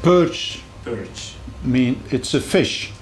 Perch. Perch. It's a fish.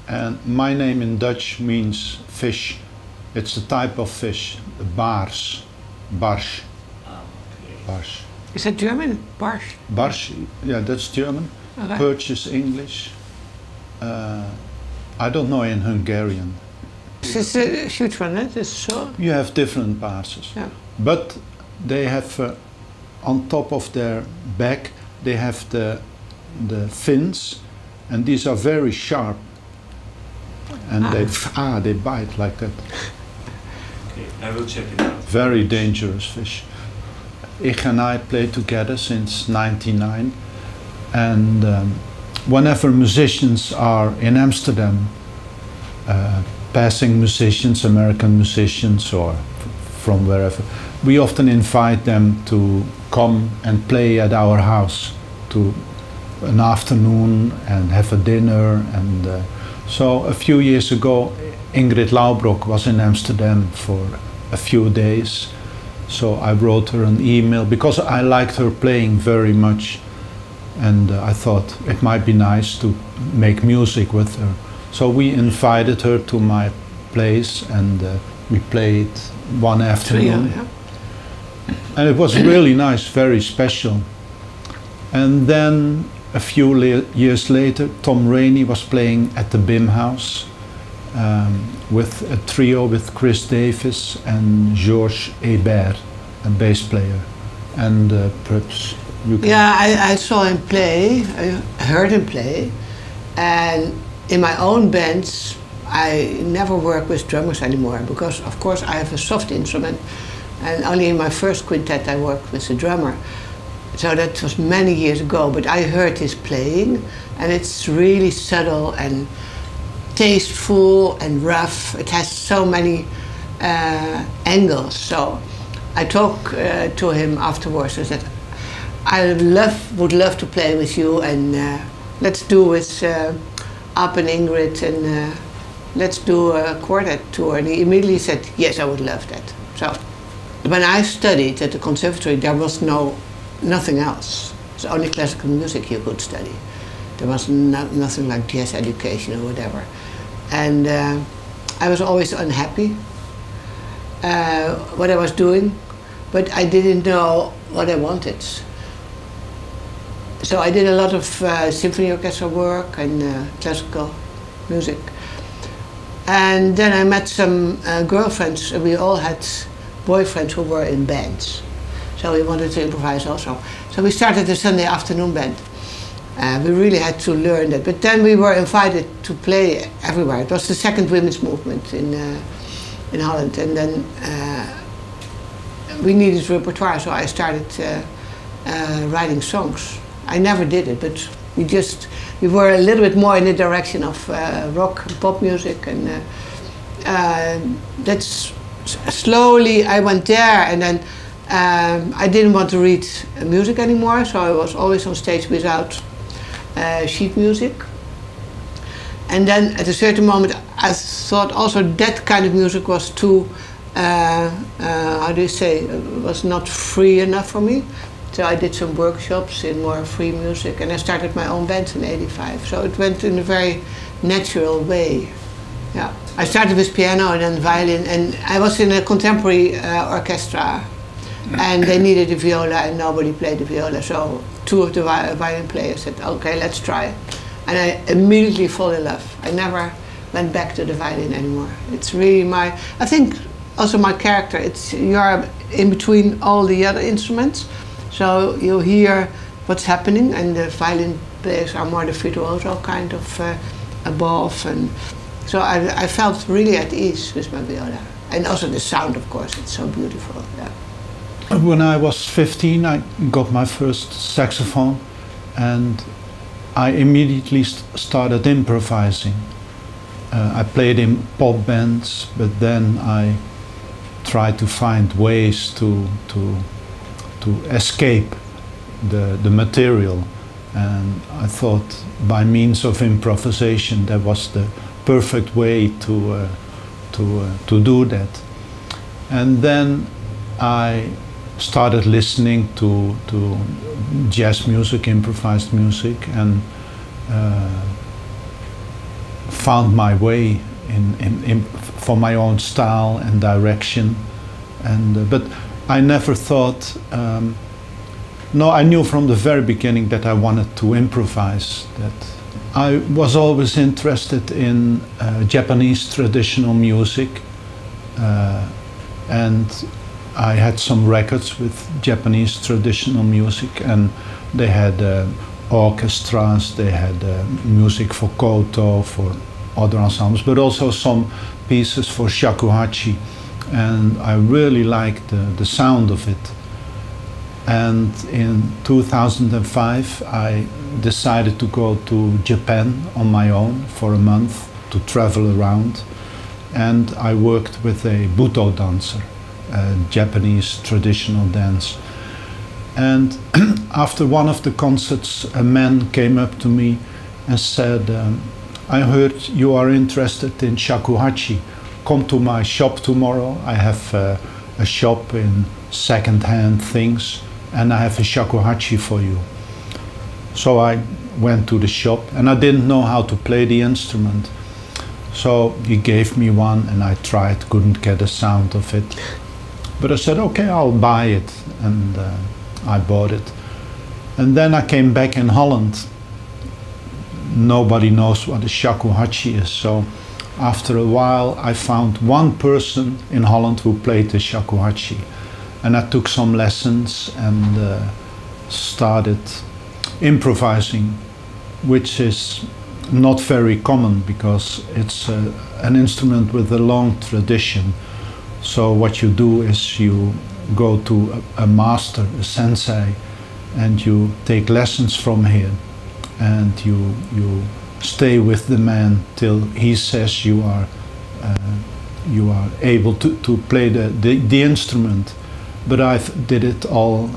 And my name in Dutch means fish. It's a type of fish, baars, barsch. Okay. Barsch. Is that German? Barsch? Barsch, yeah, that's German. Okay. Perch is English. I don't know in Hungarian. It's a huge one, eh? It's so... You have different baarses. Yeah. But they have, on top of their back, they have the fins, and these are very sharp. And they bite like that. Okay, I will check it out. Very dangerous fish. Ich and I play together since '99, and whenever musicians are in Amsterdam, passing musicians, American musicians or from wherever, we often invite them to come and play at our house, to an afternoon and have a dinner. And so a few years ago, Ingrid Laubrok was in Amsterdam for a few days. So I wrote her an email because I liked her playing very much, and I thought it might be nice to make music with her. So we invited her to my place, and we played one afternoon. Yeah. And it was really nice, very special. And then a few years later, Tom Rainey was playing at the BIM House with a trio with Chris Davis and Georges Hébert, a bass player. And perhaps you can... Yeah, I saw him play, I heard him play, and in my own bands I never work with drummers anymore because of course I have a soft instrument, and only in my first quintet I worked with a drummer. So that was many years ago, but I heard his playing, and it's really subtle and tasteful and rough. It has so many angles. So I talked to him afterwards and said, I would love to play with you, and let's do with Ab and Ingrid, and let's do a quartet tour. And he immediately said, yes, I would love that. So when I studied at the conservatory, there was nothing else. It's only classical music you could study. There was nothing like jazz education or whatever. And I was always unhappy what I was doing, but I didn't know what I wanted. So I did a lot of symphony orchestra work and classical music. And then I met some girlfriends, and we all had boyfriends who were in bands. So we wanted to improvise also. So we started the Sunday afternoon band. We really had to learn that. But then we were invited to play everywhere. It was the second women's movement in Holland. And then we needed repertoire, so I started writing songs. I never did it, but we were a little bit more in the direction of rock and pop music. And that's slowly I went there, and then I didn't want to read music anymore, so I was always on stage without sheet music. And then at a certain moment I thought also that kind of music was too, how do you say, was not free enough for me. So I did some workshops in more free music, and I started my own band in '85. So it went in a very natural way. Yeah, I started with piano and then violin, and I was in a contemporary orchestra. And they needed a viola, and nobody played the viola, so two of the violin players said, okay, let's try. And I immediately fell in love. I never went back to the violin anymore. It's really I think also my character, you're in between all the other instruments, so you hear what's happening, and the violin players are more the virtuoso kind of above, and so I felt really at ease with my viola. And also the sound, of course, it's so beautiful. Yeah. When I was 15, I got my first saxophone, and I immediately started improvising. I played in pop bands, but then I tried to find ways to escape the material, and I thought by means of improvisation that was the perfect way to do that. And then I started listening to jazz music, improvised music, and found my way for my own style and direction. And but I never thought. No, I knew from the very beginning that I wanted to improvise. That I was always interested in Japanese traditional music, and I had some records with Japanese traditional music, and they had orchestras, they had music for koto, for other ensembles, but also some pieces for shakuhachi, and I really liked the sound of it. And in 2005 I decided to go to Japan on my own for a month to travel around, and I worked with a Buto dancer, a Japanese traditional dance. And after one of the concerts, a man came up to me and said, I heard you are interested in shakuhachi. Come to my shop tomorrow. I have a shop in second-hand things, and I have a shakuhachi for you. So I went to the shop, and I didn't know how to play the instrument. So he gave me one, and I tried, couldn't get a sound of it. But I said, okay, I'll buy it, and I bought it. And then I came back in Holland. Nobody knows what a shakuhachi is, so after a while I found one person in Holland who played the shakuhachi. And I took some lessons and started improvising, which is not very common because it's an instrument with a long tradition. So what you do is you go to a master, a sensei, and you take lessons from him, and you stay with the man till he says you are able to play the instrument. But I did it all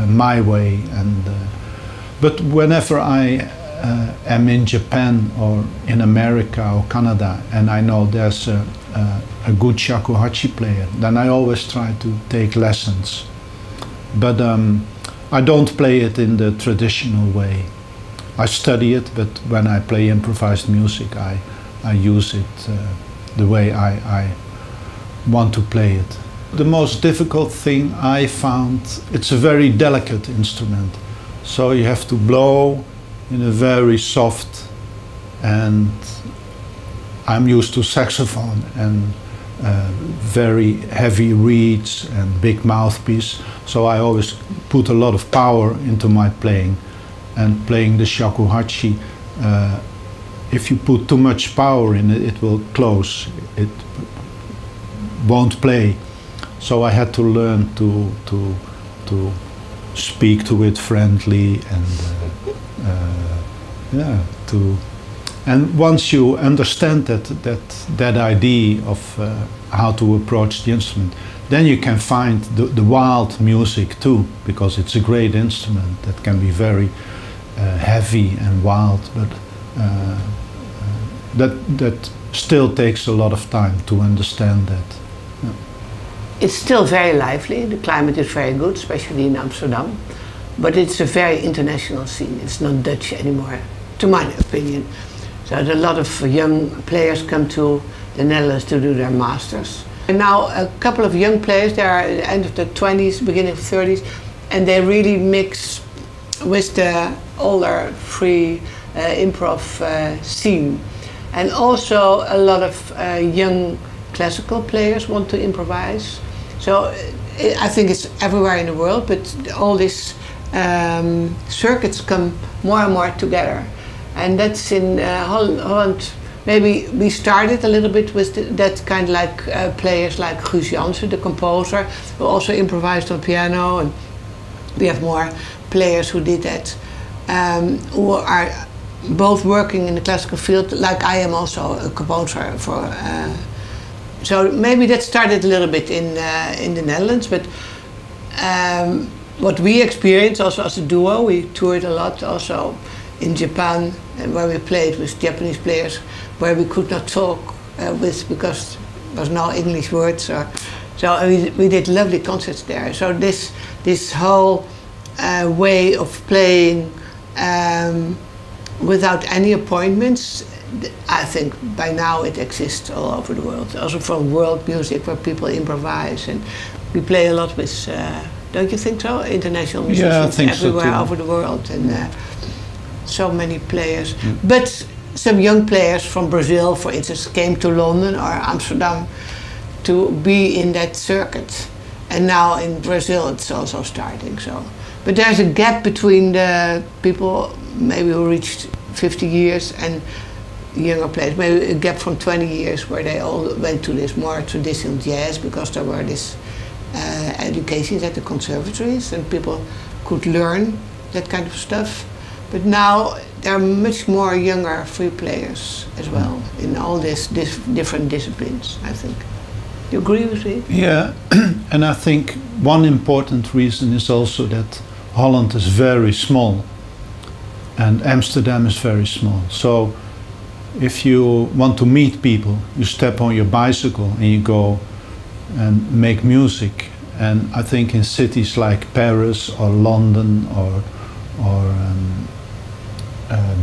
my way, and but whenever I am in Japan or in America or Canada and I know there's a good shakuhachi player, then I always try to take lessons. But I don't play it in the traditional way. I study it, but when I play improvised music, I use it the way I want to play it. The most difficult thing I found, it's a very delicate instrument. So you have to blow in a very soft, and I'm used to saxophone and very heavy reeds and big mouthpiece. So I always put a lot of power into my playing. And playing the shakuhachi, if you put too much power in it, it will close. It won't play. So I had to learn to speak to it friendly and and once you understand that idea of how to approach the instrument, then you can find the wild music too, because it's a great instrument that can be very heavy and wild, but that still takes a lot of time to understand that. Yeah. It's still very lively. The climate is very good, especially in Amsterdam. But it's a very international scene. It's not Dutch anymore, to my opinion. So a lot of young players come to the Netherlands to do their masters. And now a couple of young players, they are at the end of the 20s, beginning of 30s, and they really mix with the older free improv scene. And also a lot of young classical players want to improvise. So I think it's everywhere in the world, but all these circuits come more and more together. And that's in Holland. Maybe we started a little bit with that kind of like players like Guus Jansen, the composer, who also improvised on piano, and we have more players who did that, who are both working in the classical field, like I am also a composer for. So maybe that started a little bit in the Netherlands, but what we experienced also as a duo, we toured a lot also in Japan, where we played with Japanese players where we could not talk with because there was no English words. So we did lovely concerts there. So this whole way of playing without any appointments, I think by now it exists all over the world. Also from world music where people improvise, and we play a lot with. Don't you think so? International musicians, yeah, I think everywhere so over the world, and so many players. But some young players from Brazil, for instance, came to London or Amsterdam to be in that circuit. And now in Brazil it's also starting. So, but there's a gap between the people maybe who reached 50 years and younger players, maybe a gap from 20 years where they all went to this more traditional jazz because there were this educations at the conservatories and people could learn that kind of stuff. But now there are much more younger free players as well in all these different disciplines, I think. You agree with me? Yeah, and I think one important reason is also that Holland is very small and Amsterdam is very small. So if you want to meet people, you step on your bicycle and you go and make music. And I think in cities like Paris or London or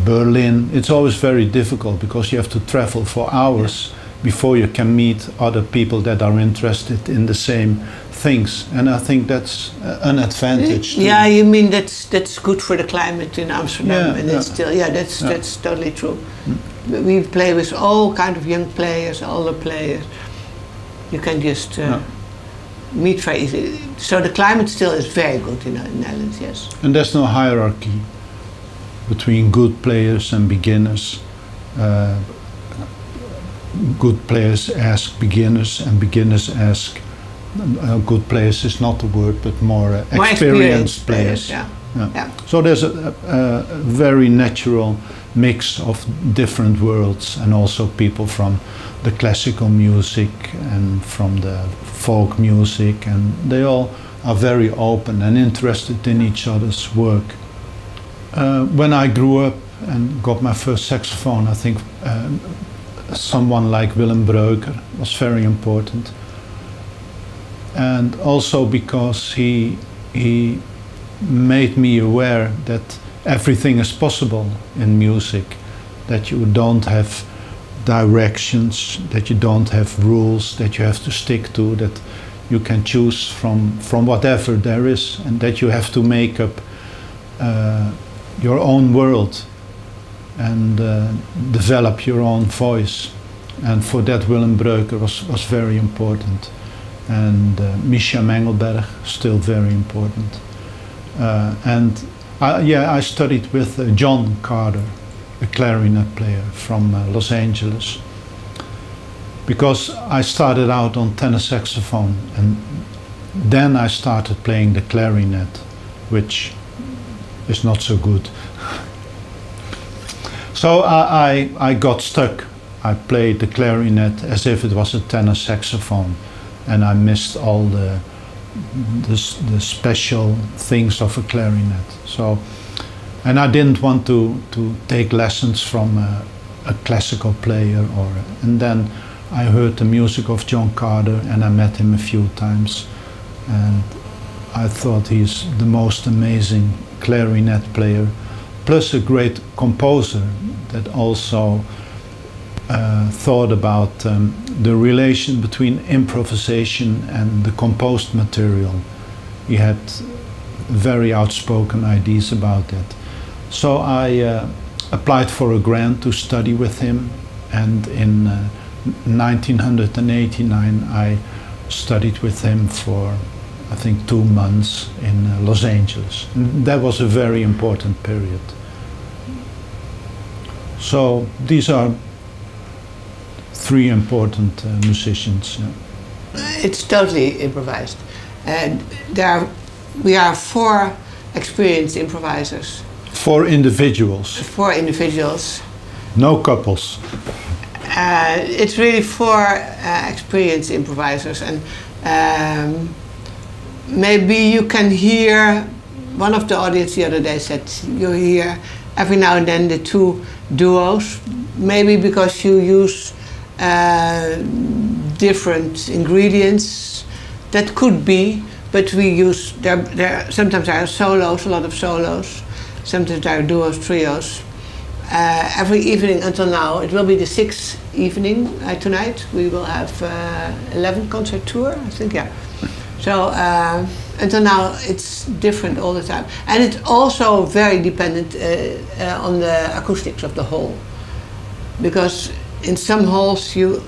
Berlin, it's always very difficult because you have to travel for hours before you can meet other people that are interested in the same things. And I think that's an advantage. Yeah, you mean that's good for the climate in Amsterdam, Yeah, and it's still that's totally true. We play with all kind of young players, older players. You can just meet very easily. So the climate still is very good in the Netherlands, yes. And there's no hierarchy between good players and beginners. Good players ask beginners, and beginners ask good players is not the word, but more experienced players. Yeah. So there's a very natural mix of different worlds, and also people from the classical music and from the folk music, and they all are very open and interested in each other's work. When I grew up and got my first saxophone, I think someone like Willem Breuker was very important, and also because he made me aware that everything is possible in music, that you don't have directions, that you don't have rules that you have to stick to, that you can choose from whatever there is, and that you have to make up your own world and develop your own voice. And for that Willem Breuker was very important, and Misha Mengelberg still very important. I studied with John Carter, a clarinet player from Los Angeles, because I started out on tenor saxophone, and then I started playing the clarinet, which is not so good. So I got stuck. I played the clarinet as if it was a tenor saxophone, and I missed all the special things of a clarinet. So, and I didn't want to take lessons from a classical player, and then I heard the music of John Carter, and I met him a few times, and I thought he's the most amazing clarinet player, plus a great composer that also thought about the relation between improvisation and the composed material. He had very outspoken ideas about that. So I applied for a grant to study with him, and in 1989 I studied with him for I think 2 months in Los Angeles. And that was a very important period. So these are 3 important musicians. It's totally improvised. And we are 4 experienced improvisers. 4 individuals. 4 individuals. No couples. It's really 4 experienced improvisers, and maybe you can hear, one of the audience the other day said you hear every now and then the 2 duos, maybe because you use different ingredients, that could be, but we use, sometimes there are solos, a lot of solos, sometimes there are duos, trios. Every evening until now, it will be the 6th evening tonight. We will have 11 concert tour, I think, yeah. So until now, it's different all the time. And it's also very dependent on the acoustics of the hall. Because in some halls you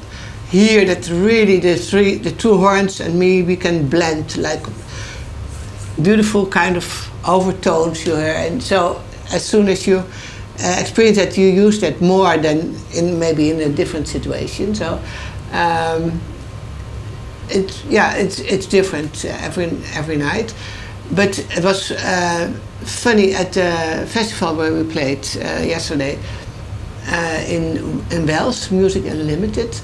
hear that really the two horns and me, we can blend like beautiful kind of overtones you hear. And so as soon as you experience that, you use that more than maybe in a different situation. So it's different every night. But it was funny at the festival where we played yesterday in Wales, Music Unlimited.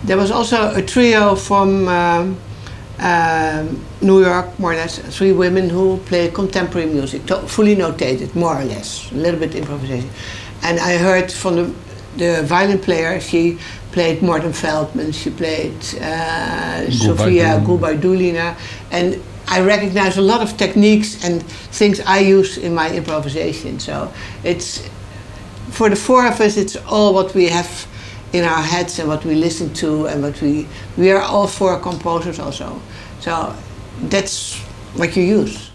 There was also a trio from New York, more or less, 3 women who play contemporary music, fully notated, more or less, a little bit improvisation. And I heard from the violin player, she played Morten Feldman, she played Sofia Gubaidulina, and I recognize a lot of techniques and things I use in my improvisation. So it's, for the 4 of us, it's all what we have in our heads and what we listen to, and what we are all 4 composers also. So that's what you use.